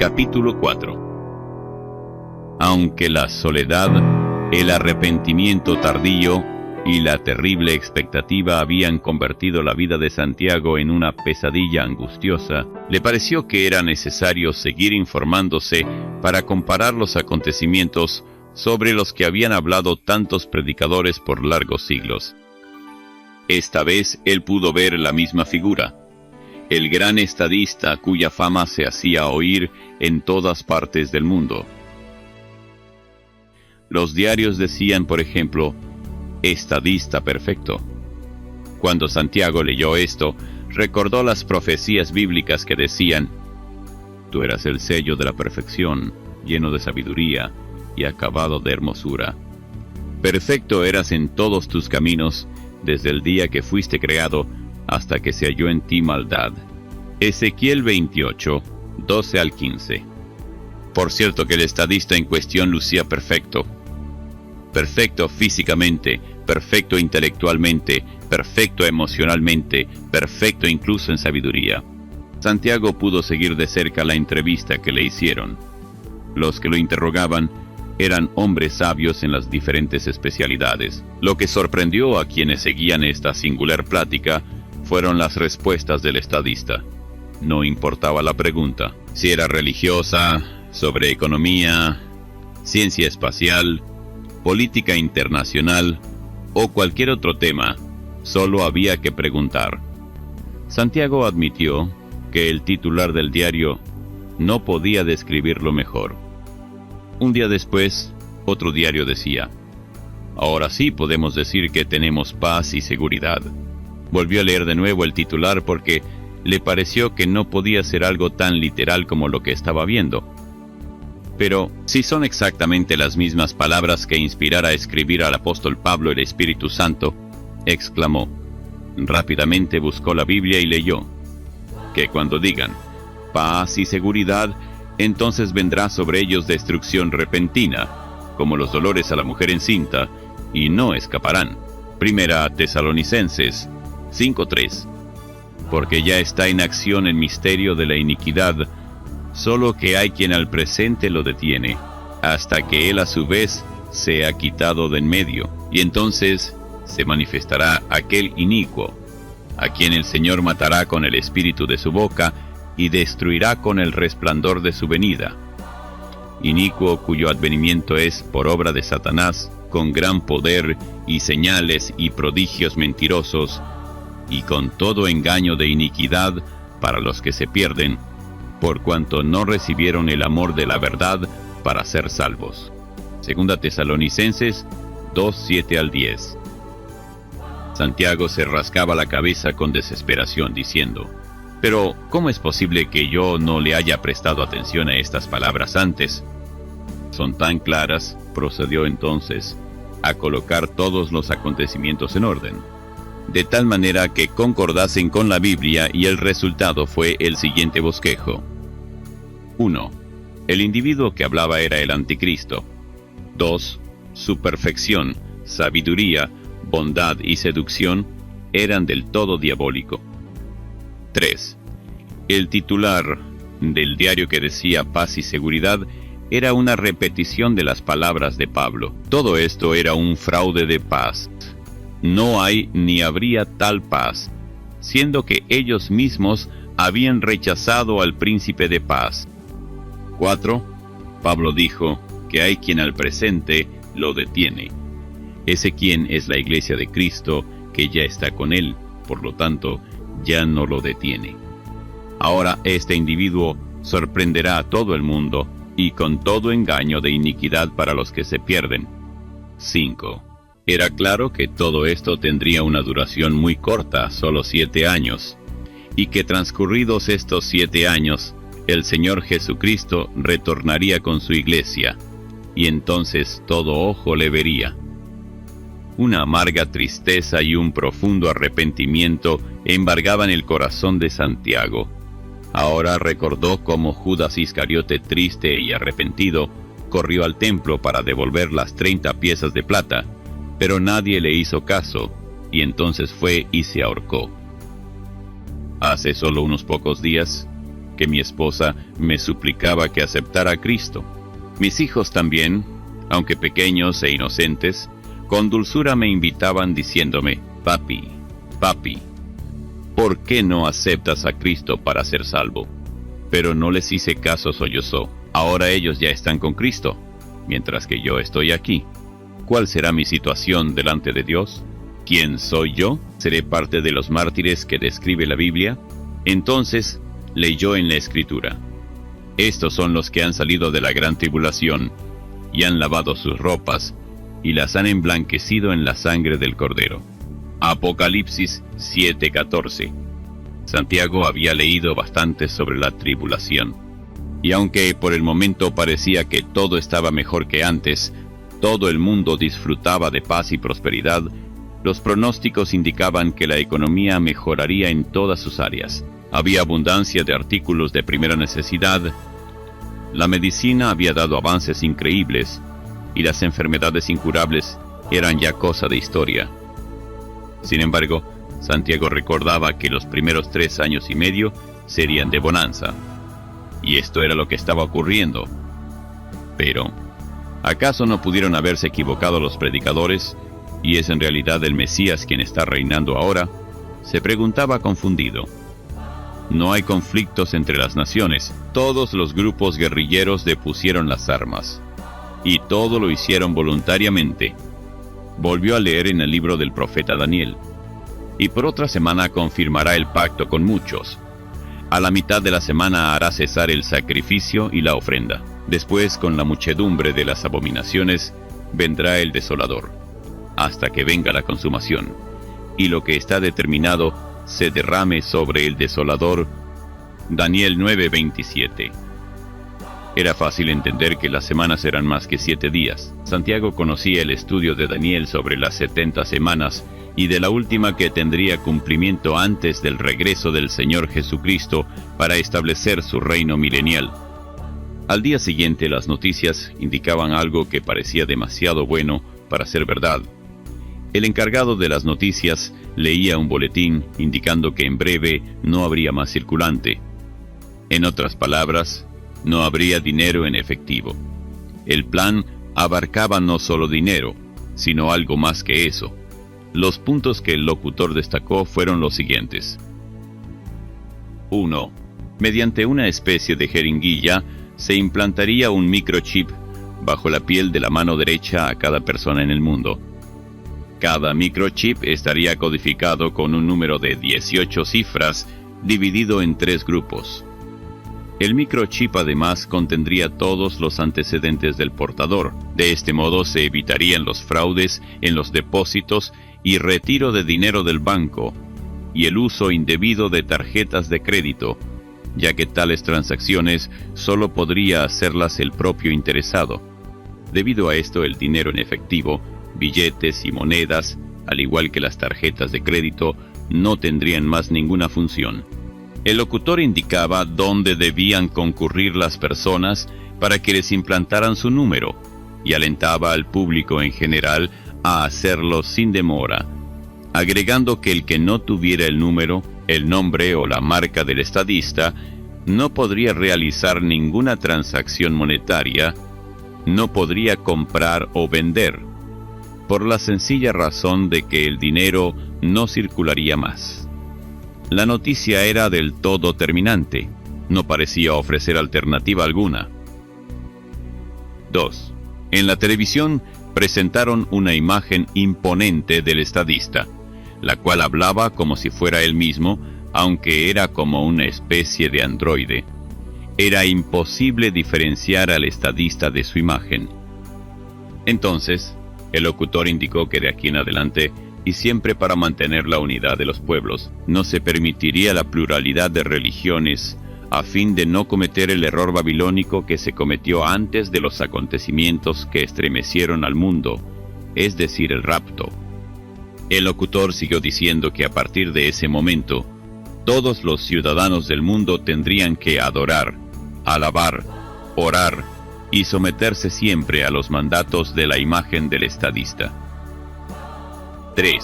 Capítulo 4. Aunque la soledad, el arrepentimiento tardío y la terrible expectativa habían convertido la vida de Santiago en una pesadilla angustiosa, le pareció que era necesario seguir informándose para comparar los acontecimientos sobre los que habían hablado tantos predicadores por largos siglos. Esta vez él pudo ver la misma figura, el gran estadista cuya fama se hacía oír en todas partes del mundo. Los diarios decían, por ejemplo, estadista perfecto. Cuando Santiago leyó esto, recordó las profecías bíblicas que decían: tú eras el sello de la perfección, lleno de sabiduría y acabado de hermosura. Perfecto eras en todos tus caminos, desde el día que fuiste creado hasta que se halló en ti maldad. Ezequiel 28, 12 al 15. Por cierto que el estadista en cuestión lucía perfecto. Perfecto físicamente, perfecto intelectualmente, perfecto emocionalmente, perfecto incluso en sabiduría. Santiago pudo seguir de cerca la entrevista que le hicieron. Los que lo interrogaban eran hombres sabios en las diferentes especialidades. Lo que sorprendió a quienes seguían esta singular plática fueron las respuestas del estadista. No importaba la pregunta, si era religiosa, sobre economía, ciencia espacial, política internacional o cualquier otro tema, solo había que preguntar. Santiago admitió que el titular del diario no podía describirlo mejor. Un día después, otro diario decía: ahora sí podemos decir que tenemos paz y seguridad. Volvió a leer de nuevo el titular porque le pareció que no podía ser algo tan literal como lo que estaba viendo. Pero, si son exactamente las mismas palabras que inspirara a escribir al apóstol Pablo el Espíritu Santo, exclamó. Rápidamente buscó la Biblia y leyó que cuando digan paz y seguridad, entonces vendrá sobre ellos destrucción repentina, como los dolores a la mujer encinta, y no escaparán. Primera Tesalonicenses 5:3. Porque ya está en acción el misterio de la iniquidad, solo que hay quien al presente lo detiene, hasta que él a su vez sea quitado de en medio, y entonces se manifestará aquel inicuo, a quien el Señor matará con el espíritu de su boca, y destruirá con el resplandor de su venida. Inicuo cuyo advenimiento es por obra de Satanás, con gran poder y señales y prodigios mentirosos, y con todo engaño de iniquidad para los que se pierden, por cuanto no recibieron el amor de la verdad para ser salvos. Segunda Tesalonicenses 2:7 al 10. Santiago se rascaba la cabeza con desesperación, diciendo: pero, ¿cómo es posible que yo no le haya prestado atención a estas palabras antes? Son tan claras, procedió entonces a colocar todos los acontecimientos en orden, de tal manera que concordasen con la Biblia, y el resultado fue el siguiente bosquejo. 1. El individuo que hablaba era el anticristo. 2. Su perfección, sabiduría, bondad y seducción eran del todo diabólico. 3. El titular del diario que decía paz y seguridad era una repetición de las palabras de Pablo. Todo esto era un fraude de paz. No hay ni habría tal paz, siendo que ellos mismos habían rechazado al príncipe de paz. 4. Pablo dijo que hay quien al presente lo detiene. Ese quien es la iglesia de Cristo, que ya está con él, por lo tanto, ya no lo detiene. Ahora este individuo sorprenderá a todo el mundo, y con todo engaño de iniquidad para los que se pierden. 5. Era claro que todo esto tendría una duración muy corta, solo 7 años, y que transcurridos estos 7 años, el Señor Jesucristo retornaría con su iglesia, y entonces todo ojo le vería. Una amarga tristeza y un profundo arrepentimiento embargaban el corazón de Santiago. Ahora recordó cómo Judas Iscariote, triste y arrepentido, corrió al templo para devolver las 30 piezas de plata, pero nadie le hizo caso, y entonces fue y se ahorcó. Hace solo unos pocos días, que mi esposa me suplicaba que aceptara a Cristo. Mis hijos también, aunque pequeños e inocentes, con dulzura me invitaban diciéndome: papi, papi, ¿por qué no aceptas a Cristo para ser salvo? Pero no les hice caso, sollozó. Ahora ellos ya están con Cristo, mientras que yo estoy aquí. ¿Cuál será mi situación delante de Dios? ¿Quién soy yo? ¿Seré parte de los mártires que describe la Biblia? Entonces leyó en la Escritura: estos son los que han salido de la gran tribulación, y han lavado sus ropas, y las han emblanquecido en la sangre del Cordero. Apocalipsis 7:14. Santiago había leído bastante sobre la tribulación, y aunque por el momento parecía que todo estaba mejor que antes, todo el mundo disfrutaba de paz y prosperidad, los pronósticos indicaban que la economía mejoraría en todas sus áreas. Había abundancia de artículos de primera necesidad, la medicina había dado avances increíbles, y las enfermedades incurables eran ya cosa de historia. Sin embargo, Santiago recordaba que los primeros 3 años y medio serían de bonanza, y esto era lo que estaba ocurriendo. Pero, ¿acaso no pudieron haberse equivocado los predicadores, y es en realidad el Mesías quien está reinando ahora? Se preguntaba confundido. No hay conflictos entre las naciones. Todos los grupos guerrilleros depusieron las armas, y todo lo hicieron voluntariamente. Volvió a leer en el libro del profeta Daniel, y por otra semana confirmará el pacto con muchos. A la mitad de la semana hará cesar el sacrificio y la ofrenda. Después, con la muchedumbre de las abominaciones, vendrá el desolador, hasta que venga la consumación, y lo que está determinado se derrame sobre el desolador. Daniel 9:27. Era fácil entender que las semanas eran más que 7 días. Santiago conocía el estudio de Daniel sobre las 70 semanas y de la última que tendría cumplimiento antes del regreso del Señor Jesucristo para establecer su reino milenial. Al día siguiente las noticias indicaban algo que parecía demasiado bueno para ser verdad. El encargado de las noticias leía un boletín indicando que en breve no habría más circulante. En otras palabras, no habría dinero en efectivo. El plan abarcaba no solo dinero, sino algo más que eso. Los puntos que el locutor destacó fueron los siguientes. 1. Mediante una especie de jeringuilla se implantaría un microchip bajo la piel de la mano derecha a cada persona en el mundo. Cada microchip estaría codificado con un número de 18 cifras dividido en 3 grupos. El microchip además contendría todos los antecedentes del portador. De este modo se evitarían los fraudes en los depósitos y retiro de dinero del banco, y el uso indebido de tarjetas de crédito, ya que tales transacciones solo podría hacerlas el propio interesado. Debido a esto, el dinero en efectivo, billetes y monedas, al igual que las tarjetas de crédito, no tendrían más ninguna función. El locutor indicaba dónde debían concurrir las personas para que les implantaran su número, y alentaba al público en general a hacerlo sin demora, agregando que el que no tuviera el número, el nombre o la marca del estadista, no podría realizar ninguna transacción monetaria, no podría comprar o vender, por la sencilla razón de que el dinero no circularía más. La noticia era del todo terminante, no parecía ofrecer alternativa alguna. 2. En la televisión presentaron una imagen imponente del estadista, la cual hablaba como si fuera él mismo, aunque era como una especie de androide. Era imposible diferenciar al estadista de su imagen. Entonces, el locutor indicó que de aquí en adelante, y siempre para mantener la unidad de los pueblos, no se permitiría la pluralidad de religiones, a fin de no cometer el error babilónico que se cometió antes de los acontecimientos que estremecieron al mundo, es decir, el rapto. El locutor siguió diciendo que a partir de ese momento, todos los ciudadanos del mundo tendrían que adorar, alabar, orar y someterse siempre a los mandatos de la imagen del estadista. 3.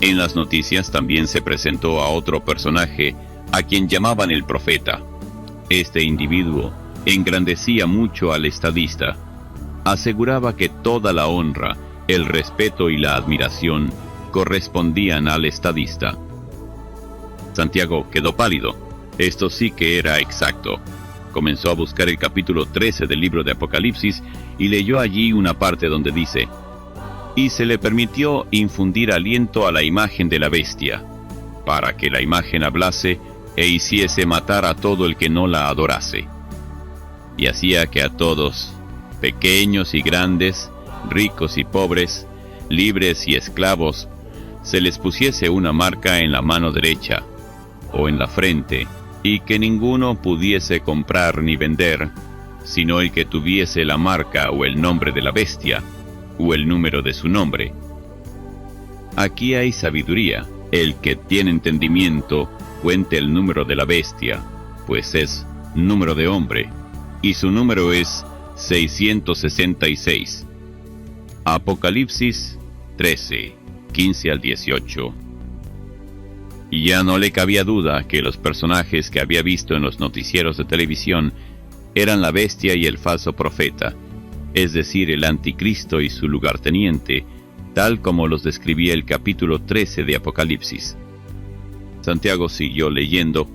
En las noticias también se presentó a otro personaje, a quien llamaban el profeta. Este individuo engrandecía mucho al estadista. Aseguraba que toda la honra, el respeto y la admiración correspondían al estadista. Santiago quedó pálido. Esto sí que era exacto. Comenzó a buscar el capítulo 13 del libro de Apocalipsis y leyó allí una parte donde dice: «Y se le permitió infundir aliento a la imagen de la bestia, para que la imagen hablase e hiciese matar a todo el que no la adorase. Y hacía que a todos, pequeños y grandes, ricos y pobres, libres y esclavos, se les pusiese una marca en la mano derecha o en la frente, y que ninguno pudiese comprar ni vender, sino el que tuviese la marca o el nombre de la bestia, o el número de su nombre. Aquí hay sabiduría. El que tiene entendimiento, cuente el número de la bestia, pues es número de hombre, y su número es 666. Apocalipsis 13, 15 al 18. Y ya no le cabía duda que los personajes que había visto en los noticieros de televisión eran la bestia y el falso profeta, es decir, el anticristo y su lugarteniente, tal como los describía el capítulo 13 de Apocalipsis. Santiago siguió leyendo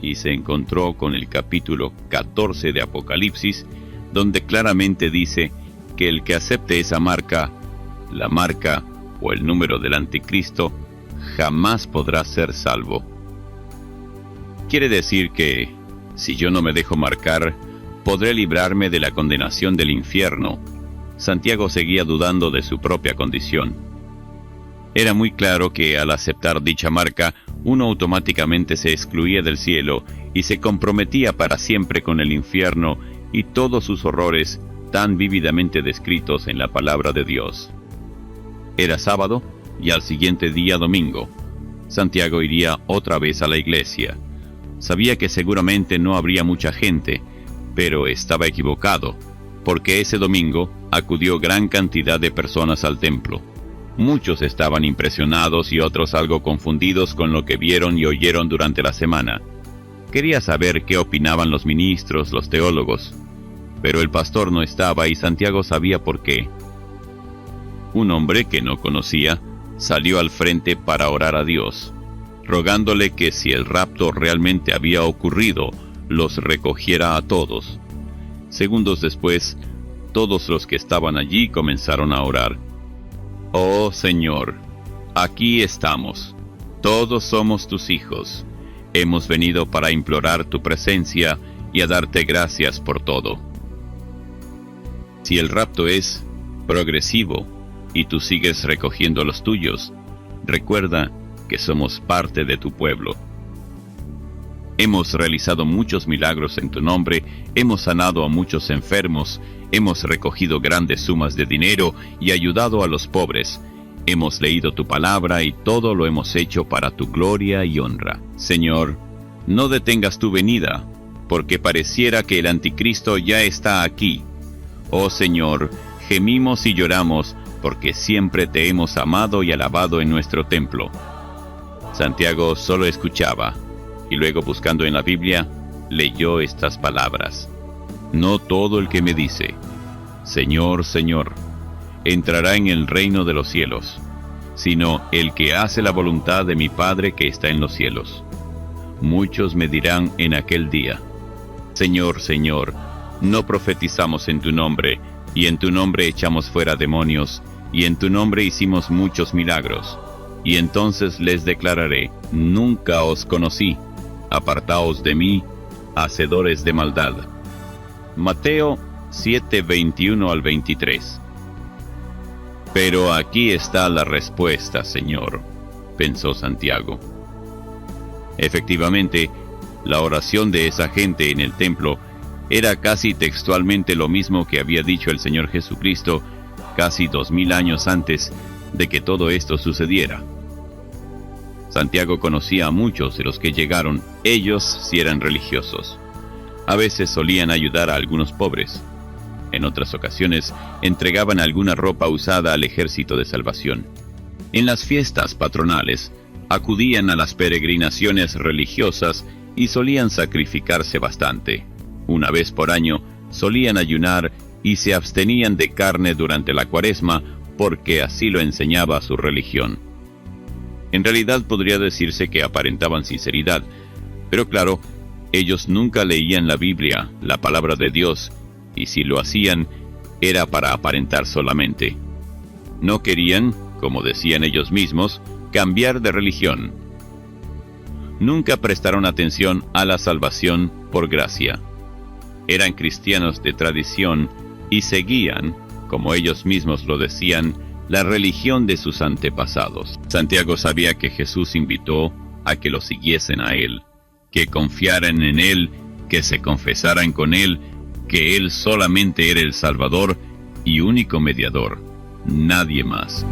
y se encontró con el capítulo 14 de Apocalipsis, donde claramente dice que el que acepte esa marca, la marca o el número del anticristo, jamás podrá ser salvo. Quiere decir que, si yo no me dejo marcar, podré librarme de la condenación del infierno. Santiago seguía dudando de su propia condición. Era muy claro que al aceptar dicha marca, uno automáticamente se excluía del cielo y se comprometía para siempre con el infierno y todos sus horrores tan vívidamente descritos en la palabra de Dios. Era sábado y al siguiente día domingo. Santiago iría otra vez a la iglesia. Sabía que seguramente no habría mucha gente, pero estaba equivocado, porque ese domingo acudió gran cantidad de personas al templo. Muchos estaban impresionados y otros algo confundidos con lo que vieron y oyeron durante la semana. Quería saber qué opinaban los ministros, los teólogos, pero el pastor no estaba y Santiago sabía por qué. Un hombre que no conocía salió al frente para orar a Dios, rogándole que si el rapto realmente había ocurrido, los recogiera a todos. Segundos después, todos los que estaban allí comenzaron a orar. «Oh Señor, aquí estamos. Todos somos tus hijos. Hemos venido para implorar tu presencia y a darte gracias por todo». Si el rapto es progresivo y tú sigues recogiendo los tuyos, recuerda que somos parte de tu pueblo. Hemos realizado muchos milagros en tu nombre, hemos sanado a muchos enfermos, hemos recogido grandes sumas de dinero y ayudado a los pobres. Hemos leído tu palabra y todo lo hemos hecho para tu gloria y honra. Señor, no detengas tu venida, porque pareciera que el anticristo ya está aquí. Oh Señor, gemimos y lloramos, porque siempre te hemos amado y alabado en nuestro templo. Santiago solo escuchaba, y luego buscando en la Biblia, leyó estas palabras. No todo el que me dice, Señor, Señor, entrará en el reino de los cielos, sino el que hace la voluntad de mi Padre que está en los cielos. Muchos me dirán en aquel día, Señor, Señor, no profetizamos en tu nombre, y en tu nombre echamos fuera demonios, y en tu nombre hicimos muchos milagros. Y entonces les declararé, nunca os conocí, apartaos de mí, hacedores de maldad. Mateo 7, 21 al 23. Pero aquí está la respuesta, Señor, pensó Santiago. Efectivamente, la oración de esa gente en el templo era casi textualmente lo mismo que había dicho el Señor Jesucristo casi 2000 años antes de que todo esto sucediera. Santiago conocía a muchos de los que llegaron, ellos sí eran religiosos. A veces solían ayudar a algunos pobres. En otras ocasiones entregaban alguna ropa usada al ejército de salvación. En las fiestas patronales acudían a las peregrinaciones religiosas y solían sacrificarse bastante. Una vez por año solían ayunar y se abstenían de carne durante la Cuaresma porque así lo enseñaba su religión. En realidad podría decirse que aparentaban sinceridad, pero claro, ellos nunca leían la Biblia, la palabra de Dios, y si lo hacían, era para aparentar solamente. No querían, como decían ellos mismos, cambiar de religión. Nunca prestaron atención a la salvación por gracia. Eran cristianos de tradición y seguían, como ellos mismos lo decían, la religión de sus antepasados. Santiago sabía que Jesús invitó a que lo siguiesen a Él, que confiaran en Él, que se confesaran con Él, que Él solamente era el Salvador y único mediador, nadie más.